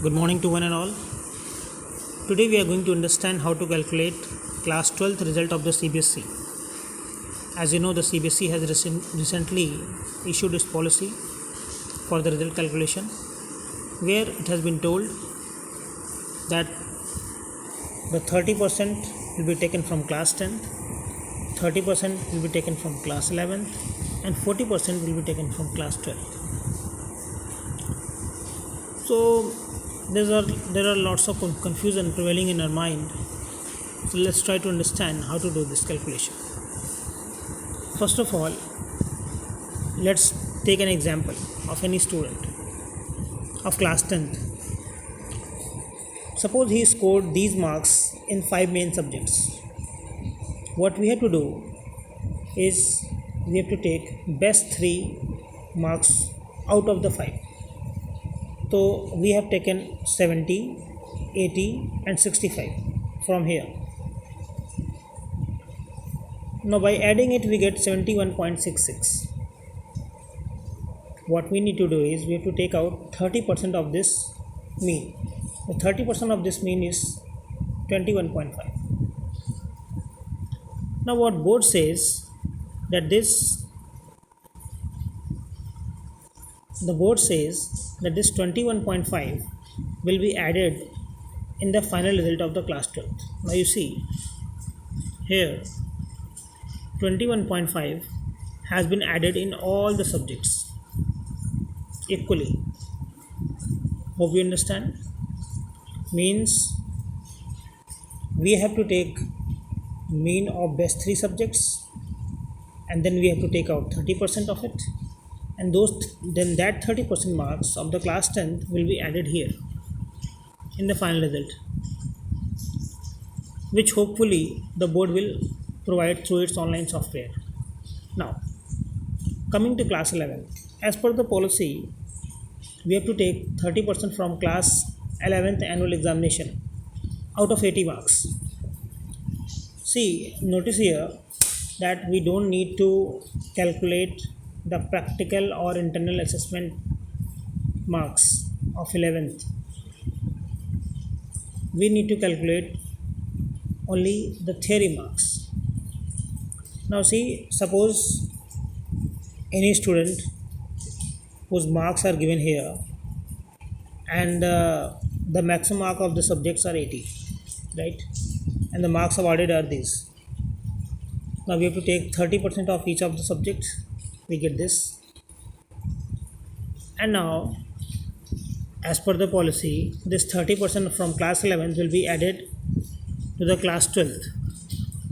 Good morning to one and all. Today we are going to understand how to calculate class 12th result of the CBSE. As you know, the CBSE has recently issued its policy for the result calculation, where it has been told that the 30% will be taken from class 10th, 30% will be taken from class 11th, and 40% will be taken from class 12th. So there are lots of confusion prevailing in our mind. So let's try to understand how to do this calculation. First of all, let's take an example of any student of class 10th. Suppose he scored these marks in 5 main subjects. What we have to do is we have to take best 3 marks out of the 5. So we have taken 70, 80 and 65 from here. Now by adding it we get 71.66. What we need to do is we have to take out 30% of this mean. The 30% of this mean is 21.5. Now what board says that this 21.5 will be added in the final result of the class 12th. Now you see here 21.5 has been added in all the subjects equally. Hope you understand. Means we have to take mean of best 3 subjects and then we have to take out 30% of it, and then that 30% marks of the class 10th will be added here in the final result, which hopefully the board will provide through its online software. Now coming to class 11, as per the policy we have to take 30% from class 11th annual examination out of 80 marks. See, notice here that we don't need to calculate the practical or internal assessment marks of 11th. We need to calculate only the theory marks. Now see, suppose any student whose marks are given here and the maximum mark of the subjects are 80, right, and the marks awarded are these. Now we have to take 30% of each of the subjects, we get this. And now as per the policy, this 30% from class 11th will be added to the class 12th.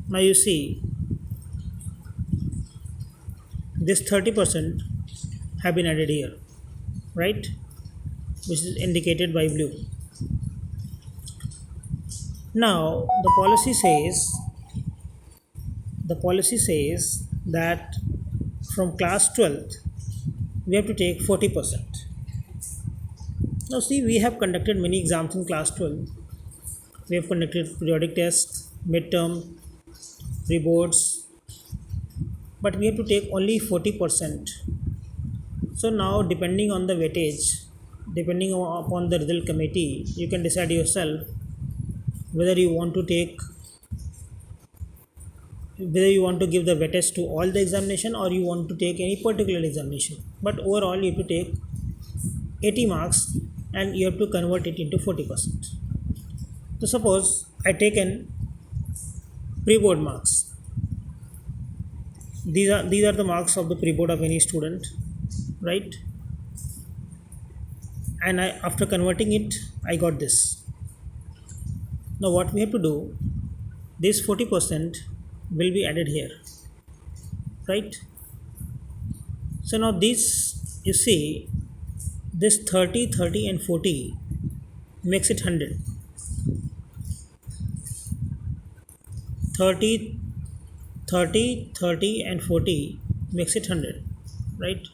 Now you see this 30% have been added here, right, which is indicated by blue. Now the policy says that from class 12th we have to take 40%. Now see, we have conducted many exams in class 12. We have conducted periodic tests, midterm, pre-boards, but we have to take only 40%. So now depending on the weightage, depending upon the result committee, you can decide yourself whether you want to give the weightage to all the examination or you want to take any particular examination. But overall you have to take 80 marks and you have to convert it into 40%. So suppose I taken pre-board marks. These are the marks of the pre-board of any student, right? And after converting it I got this. Now what we have to do, this 40% will be added here, right? So now this, you see, this 30, 30 and 40 makes it 100. 30, 30 and 40 makes it 100, right?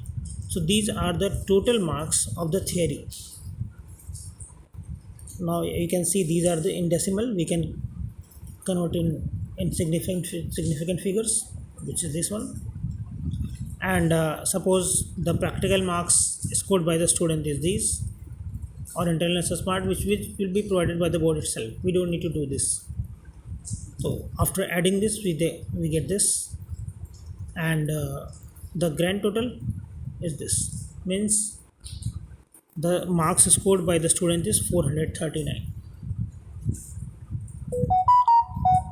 So these are the total marks of the theory. Now you can see these are the in decimal, we can convert in significant figures, which is this one. And suppose the practical marks scored by the student is these, or internal assessment which will be provided by the board itself. We don't need to do this. So after adding this, we get this, and the grand total is this. Means the marks scored by the student is 439.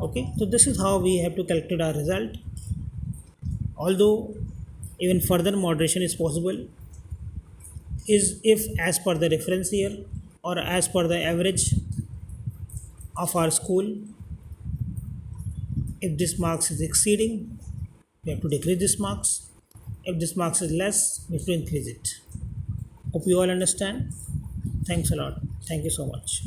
Okay, so this is how we have to calculate our result. Although even further moderation is possible, is if as per the reference year or as per the average of our school, if this marks is exceeding, we have to decrease this marks. If this marks is less, we have to increase it. Hope you all understand. Thanks a lot. Thank you so much.